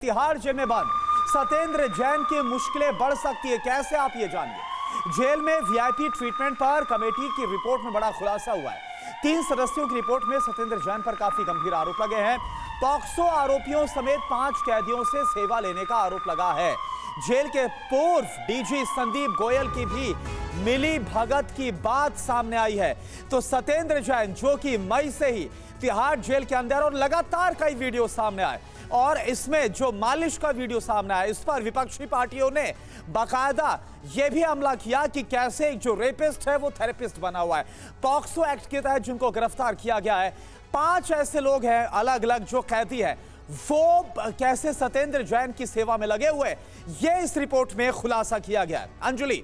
Tihar jail में बंद सत्येंद्र जैन की मुश्किलें बढ़ सकती है। कैसे, आप ये जानिए। जेल में वीआईपी ट्रीटमेंट पर कमेटी की रिपोर्ट में बड़ा खुलासा हुआ है। 3 सदस्यों की रिपोर्ट में सत्येंद्र जैन पर काफी गंभीर आरोप लगे हैं। पॉक्सो आरोपियों समेत 5 कैदियों से सेवा लेने का आरोप लगा है। जेल के पूर्व डीजी संदीप गोयल की भी मिली भगत की बात सामने आई है। तो सत्येंद्र जैन, जो कि मई से ही तिहाड़ जेल के अंदर और लगातार कई वीडियो सामने आए, और इसमें जो मालिश का वीडियो सामने आया, इस पर विपक्षी पार्टियों ने बाकायदा यह भी हमला किया कि कैसे जो रेपिस्ट है वो थेरेपिस्ट बना हुआ है। पॉक्सो एक्ट के तहत जिनको गिरफ्तार किया गया है, 5 ऐसे लोग हैं अलग अलग जो कैदी हैं, वो कैसे सत्येंद्र जैन की सेवा में लगे हुए, ये इस रिपोर्ट में खुलासा किया गया है। अंजलि।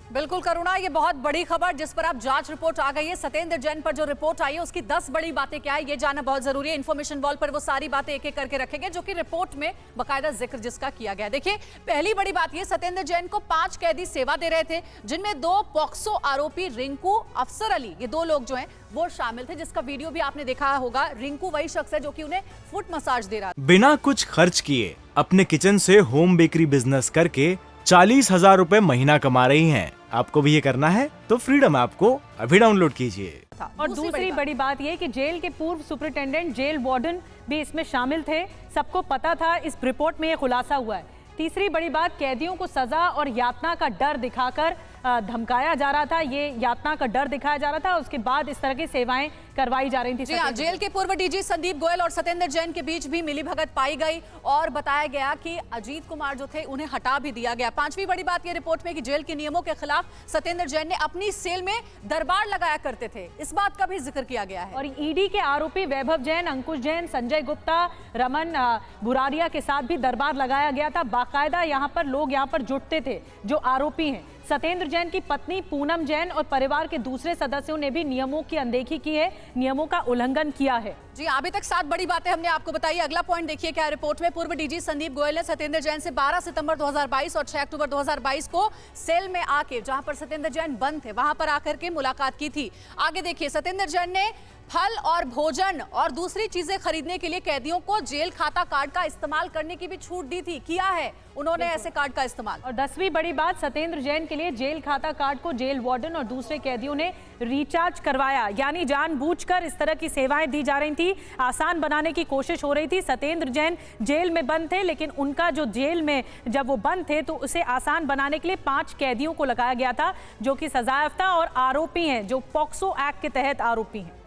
बिल्कुल करुणा, ये बहुत बड़ी खबर जिस पर आप जांच रिपोर्ट आ गई है। सत्येंद्र जैन पर जो रिपोर्ट आई है उसकी 10 बड़ी बातें क्या है ये जानना बहुत जरूरी है। इन्फॉर्मेशन वॉल पर वो सारी बातें एक एक करके रखेंगे जो कि रिपोर्ट में बकायदा जिक्र जिसका किया गया। देखिए, पहली बड़ी बात ये, सत्येंद्र जैन को 5 कैदी सेवा दे रहे थे, जिनमें 2 पॉक्सो आरोपी रिंकू, अफसर अली, ये 2 लोग जो हैं वो शामिल थे, जिसका वीडियो भी आपने देखा होगा। रिंकू वही शख्स है जो कि उन्हें फुट मसाज दे रहा था। बिना कुछ खर्च किए अपने किचन से होम बेकरी बिजनेस करके 40,000 रुपए महीना कमा रही हैं। आपको भी ये करना है तो फ्रीडम ऐप को अभी डाउनलोड कीजिए। और दूसरी बड़ी बात ये कि जेल के पूर्व सुपरिटेंडेंट, जेल वार्डन भी इसमें शामिल थे। सबको पता था, इस रिपोर्ट में ये खुलासा हुआ है। तीसरी बड़ी बात, कैदियों को सजा और यातना का डर दिखाकर धमकाया जा रहा था। ये यातना का डर दिखाया जा रहा था, उसके बाद इस तरह की सेवाएं करवाई जा रही थी। जी हाँ, जेल के पूर्व डीजी संदीप गोयल और सत्येंद्र जैन के बीच भी मिलीभगत पाई गई और बताया गया कि अजीत कुमार जो थे उन्हें हटा भी दिया गया। 5वीं बड़ी बात ये रिपोर्ट में कि जेल के नियमों के खिलाफ सत्येंद्र जैन ने अपनी सेल में दरबार लगाया करते थे, इस बात का भी जिक्र किया गया है। और ईडी के आरोपी वैभव जैन, अंकुश जैन, संजय गुप्ता, रमन बुरारिया के साथ भी दरबार लगाया गया था। बाकायदा यहाँ पर लोग यहाँ पर जुटते थे जो आरोपी हैं। सत्येंद्र जैन की पत्नी पूनम जैन और परिवार के दूसरे सदस्यों ने भी नियमों की अनदेखी की है, नियमों का उल्लंघन किया है। जी, अभी तक 7 बड़ी बातें हमने आपको बताई। अगला पॉइंट देखिए क्या रिपोर्ट में। पूर्व डीजी संदीप गोयल ने सत्येंद्र जैन से 12 सितंबर 2022 और 6 अक्टूबर 2022 को सेल में आके, जहां पर सत्येंद्र जैन बंद थे, वहां पर आकर के मुलाकात की थी। आगे देखिए, सत्येंद्र जैन ने फल और भोजन और दूसरी चीजें खरीदने के लिए कैदियों को जेल खाता कार्ड का इस्तेमाल करने की भी छूट दी थी। किया है उन्होंने ऐसे कार्ड का इस्तेमाल। और 10वीं बड़ी बात, सत्येंद्र जैन के लिए जेल खाता कार्ड को जेल वार्डन और दूसरे कैदियों ने रिचार्ज करवाया, यानी जानबूझकर इस तरह की सेवाएं दी जा रही थी, आसान बनाने की कोशिश हो रही थी। सत्येंद्र जैन जेल में बंद थे, लेकिन उनका जो जेल में जब वो बंद थे तो उसे आसान बनाने के लिए 5 कैदियों को लगाया गया था जो कि सजायाफ्ता और आरोपी हैं, जो पॉक्सो एक्ट के तहत आरोपी हैं।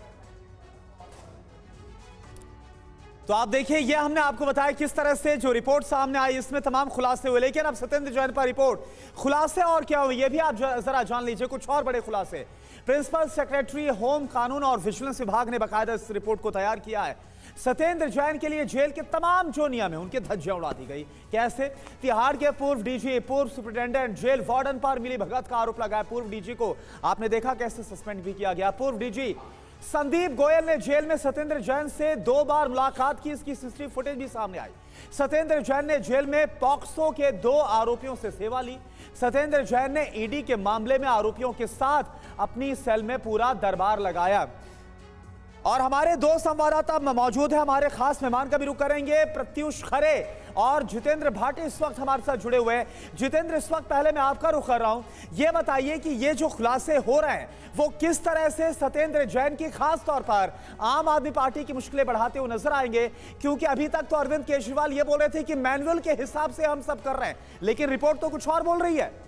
तो आप देखिए, ये हमने आपको बताया किस तरह से जो रिपोर्ट सामने आई, इसमें तमाम खुलासे हुए। लेकिन अब सत्येंद्र जैन पर रिपोर्ट, खुलासे और क्या हुए ये भी आप जरा जान लीजिए। कुछ और बड़े खुलासे। प्रिंसिपल सेक्रेटरी होम, कानून और विजिलेंस विभाग ने बाकायदा इस रिपोर्ट को तैयार किया है। सत्येंद्र जैन के लिए जेल के तमाम जो नियम है उनकी धज्जियां उड़ा दी गई। कैसे? तिहाड़ के पूर्व डीजी, पूर्व सुपरिटेंडेंट, जेल वार्डन पर मिली भगत का आरोप लगाया। पूर्व डीजी को आपने देखा कैसे सस्पेंड भी किया गया। पूर्व डीजी संदीप गोयल ने जेल में सत्येंद्र जैन से 2 बार मुलाकात की, इसकी सीसीटीवी फुटेज भी सामने आई। सत्येंद्र जैन ने जेल में पॉक्सो के 2 आरोपियों से सेवा ली। सत्येंद्र जैन ने ईडी के मामले में आरोपियों के साथ अपनी सेल में पूरा दरबार लगाया। और हमारे 2 संवाददाता मौजूद है, हमारे खास मेहमान का भी रुख करेंगे। प्रत्युष खरे और जितेंद्र भाटी इस वक्त हमारे साथ जुड़े हुए हैं। जितेंद्र, इस वक्त पहले मैं आपका रुख कर रहा हूं, ये बताइए कि ये जो खुलासे हो रहे हैं वो किस तरह से सत्येंद्र जैन की खास तौर पर आम आदमी पार्टी की मुश्किलें बढ़ाते हुए नजर आएंगे? क्योंकि अभी तक तो अरविंद केजरीवाल ये बोल रहे थे कि मैनुअल के हिसाब से हम सब कर रहे हैं, लेकिन रिपोर्ट तो कुछ और बोल रही है।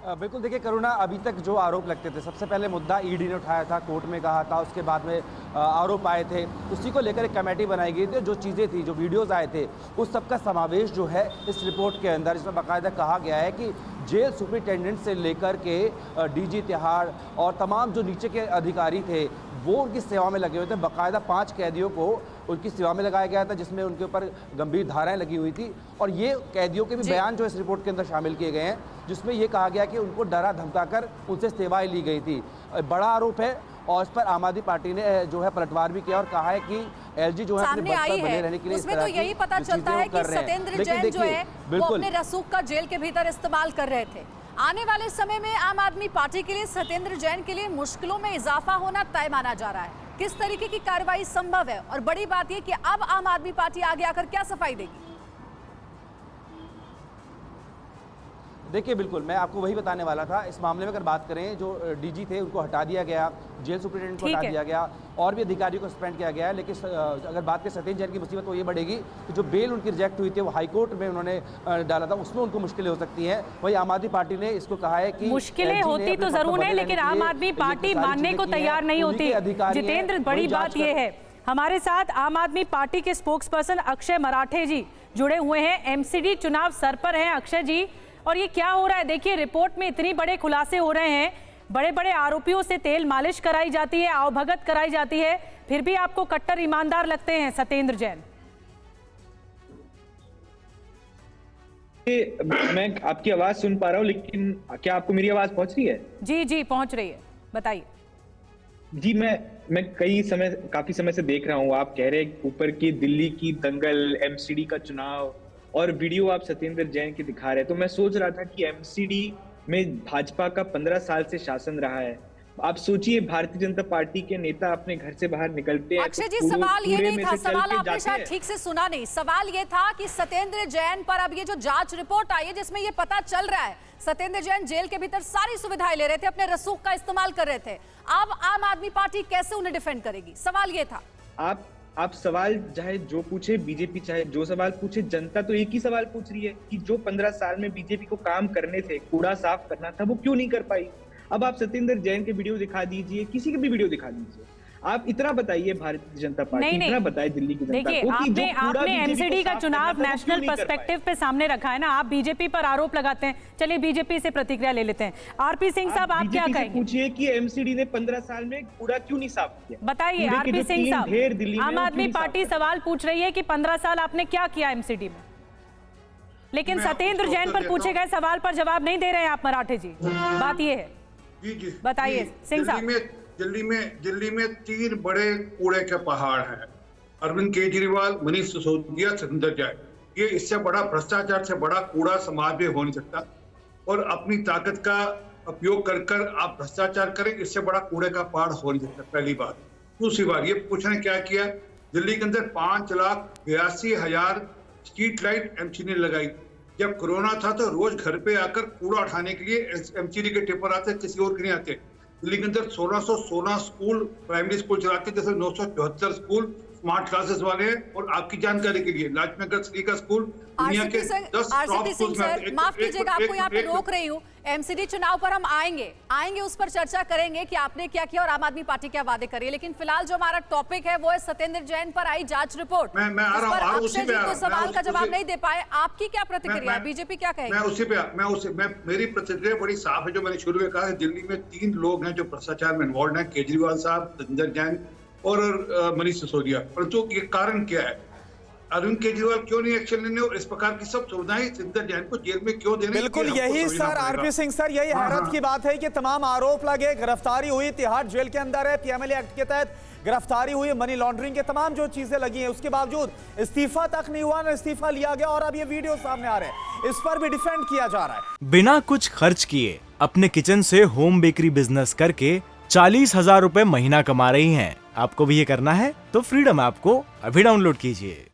बिल्कुल, देखिए करुणा, अभी तक जो आरोप लगते थे, सबसे पहले मुद्दा ईडी ने उठाया था, कोर्ट में कहा था, उसके बाद में आरोप आए थे, उसी को लेकर एक कमेटी बनाई गई थी। जो चीज़ें थी, जो वीडियोस आए थे, उस सब का समावेश जो है इस रिपोर्ट के अंदर, इसमें बाकायदा कहा गया है कि जेल सुपरिटेंडेंट से लेकर के डीजी तिहाड़ और तमाम जो नीचे के अधिकारी थे वो उनकी सेवा में लगे हुए थे। बाकायदा 5 कैदियों को उनकी सेवा में लगाया गया था, जिसमें उनके ऊपर गंभीर धाराएं लगी हुई थी। और ये कैदियों के भी बयान जो इस रिपोर्ट के अंदर शामिल किए गए हैं, जिसमें ये कहा गया कि उनको डरा धमकाकर उनसे सेवाएं ली गई थी। बड़ा आरोप है और इस पर आम आदमी पार्टी ने जो है पलटवार भी किया और कहा है कि एलजी जो है अपने पद पर बने रहने के लिए उसमें तो यही पता चलता है कि सत्येंद्र जैन जो है वो अपने रसूख का जेल के भीतर इस्तेमाल कर रहे थे। आने वाले समय में आम आदमी पार्टी के लिए सत्येंद्र जैन के लिए मुश्किलों में इजाफा होना तय माना जा रहा है। किस तरीके की कार्रवाई संभव है? और बड़ी बात यह कि अब आम आदमी पार्टी आगे आकर क्या सफाई देगी? देखिए बिल्कुल, मैं आपको वही बताने वाला था। इस मामले में अगर बात करें, जो डीजी थे उनको हटा दिया गया, जेल सुप्रिटेंडेंट को हटा दिया गया और भी अधिकारियों को सस्पेंड किया गया है। लेकिन अगर बात करें सत्येंद्र जैन की मुसीबत, तो ये बढ़ेगी कि जो बेल उनकी रिजेक्ट हुई थी, वो हाई कोर्ट में उन्होंने डाला था, उसमें उनको मुश्किलें हो सकती हैं। वही आम आदमी पार्टी ने इसको कहा है कि मुश्किलें होती तो जरूर है, लेकिन आम आदमी पार्टी मानने को तैयार नहीं होती। जितेंद्र, बड़ी बात यह है, हमारे साथ आम आदमी पार्टी के स्पोक्स पर्सन अक्षय मराठे जी जुड़े हुए हैं। एमसीडी चुनाव सर पर हैं अक्षय जी, और ये क्या हो रहा है? देखिए, रिपोर्ट में इतनी बड़े खुलासे हो रहे हैं, बड़े बड़े आरोपियों से तेल मालिश कराई जाती है, आवभगत कराई जाती है, फिर भी आपको कट्टर ईमानदार लगते हैं सत्येंद्र जैन। मैं आपकी आवाज सुन पा रहा हूँ, लेकिन क्या आपको मेरी आवाज पहुंच रही है? जी जी पहुंच रही है, बताइए। जी, मैं काफी समय से देख रहा हूँ। आप कह रहे हैं ऊपर की दिल्ली की दंगल, एमसीडी का चुनाव और वीडियो आप सत्येंद्र जैन की दिखा रहे हैं, तो मैं सोच रहा था कि एमसीडी में भाजपा का 15 साल से शासन रहा है। आप सोचिए, भारतीय जनता पार्टी के नेता अपने घर से बाहर निकलते हैं। अक्षय जी, सवाल ये नहीं था, सवाल आपने शायद ठीक से सुना नहीं। सवाल ये था कि सत्येंद्र जैन पर अब ये जो जांच रिपोर्ट आई है, जिसमें ये पता चल रहा है सत्येंद्र जैन जेल के भीतर सारी सुविधाएं ले रहे थे, अपने रसूख का इस्तेमाल कर रहे थे। अब आम आदमी पार्टी कैसे उन्हें डिफेंड करेगी? सवाल ये था। आप सवाल चाहे जो पूछे, बीजेपी चाहे जो सवाल पूछे, जनता तो एक ही सवाल पूछ रही है कि जो 15 साल में बीजेपी को काम करने थे, कूड़ा साफ करना था, वो क्यों नहीं कर पाई? अब आप सत्येंद्र जैन के वीडियो दिखा दीजिए, किसी के भी वीडियो दिखा दीजिए, आप इतना बताइए भारतीय जनता पार्टी, इतना बताइए दिल्ली की जनता को कि जो आपने एमसीडी का चुनाव नेशनल पर्सपेक्टिव पे सामने रखा है ना, आप बीजेपी पर आरोप लगाते हैं। चलिए बीजेपी से प्रतिक्रिया ले लेते हैं। आरपी सिंह साहब, आप क्या कहेंगे? पूछिए कि एमसीडी ने 15 साल में कूड़ा क्यों नहीं साफ किया, बताइए आरपी सिंह साहब। आम आदमी पार्टी सवाल पूछ रही है कि 15 साल आपने क्या किया एमसीडी में, लेकिन सत्येंद्र जैन पर पूछे गए सवाल पर जवाब नहीं दे रहे हैं आप मराठे जी। बात ये है, बताइए सिंह साहब। दिल्ली में 3 बड़े कूड़े के पहाड़ हैं। अरविंद केजरीवाल, मनीष सिसोदिया, सत्येंद्र जैन। ये इससे बड़ा भ्रष्टाचार से बड़ा कूड़ा समाज में हो नहीं सकता। और अपनी ताकत का उपयोग कर आप भ्रष्टाचार करें, इससे बड़ा कूड़े का पहाड़ हो नहीं सकता, पहली बात। दूसरी बात, ये पूछने क्या किया, दिल्ली के अंदर 5,82,000 स्ट्रीट लाइट एमसीडी ने लगाई। जब कोरोना था तो रोज घर पे आकर कूड़ा उठाने के लिए एमसीडी के टिप्पर आते, किसी और के नहीं आते। दिल्ली के अंदर 1616 स्कूल, प्राइमरी स्कूल चलाते, जैसे 974 स्कूल स्मार्ट क्लासेस वाले हैं। और आपकी जानकारी के लिए, लाजपत श्री का स्कूल दुनिया के 10 टॉप स्कूल में। माफ कीजिएगा, आपको यहाँ पे रोक रही हूँ। एमसीडी चुनाव पर हम आएंगे उस पर चर्चा करेंगे कि आपने क्या किया और आम आदमी पार्टी क्या वादे कर रही है। लेकिन फिलहाल जो हमारा टॉपिक है वो है सत्येंद्र जैन पर आई जांच रिपोर्ट। मैं आ रहा हूँ, अक्षय जी तो सवाल का जवाब नहीं दे पाए, आपकी क्या प्रतिक्रिया है? बीजेपी क्या कहेगी? मेरी प्रतिक्रिया बड़ी साफ है। जो मैंने शुरू में कहा है, दिल्ली में 3 लोग हैं जो भ्रष्टाचार में इन्वॉल्व हैं, केजरीवाल साहब, सत्येंद्र जैन और मनीष सिसोदिया। परंतु ये कारण क्या है? अरविंद केजरीवाल क्यों नहीं एक्शन लेने और इस प्रकार की सब सुविधाएं सत्येंद्र जैन को जेल में क्यों देने? बिल्कुल यही सर, आरपी सिंह सर, यही हैरत की बात है कि तमाम आरोप लगे, गिरफ्तारी हुई, तिहाड़ जेल के अंदर है, पीएमएलए एक्ट के तहत गिरफ्तारी हुई, मनी लॉन्ड्रिंग के तमाम जो चीजें लगी हैं, उसके बावजूद इस्तीफा तक नहीं हुआ, न इस्तीफा लिया गया। और अब ये वीडियो सामने आ रहे हैं, इस पर भी डिफेंड किया जा रहा है। बिना कुछ खर्च किए अपने किचन से होम बेकरी बिजनेस करके 40,000 रुपए महीना कमा रही हैं। आपको भी ये करना है तो फ्रीडम ऐप को अभी डाउनलोड कीजिए।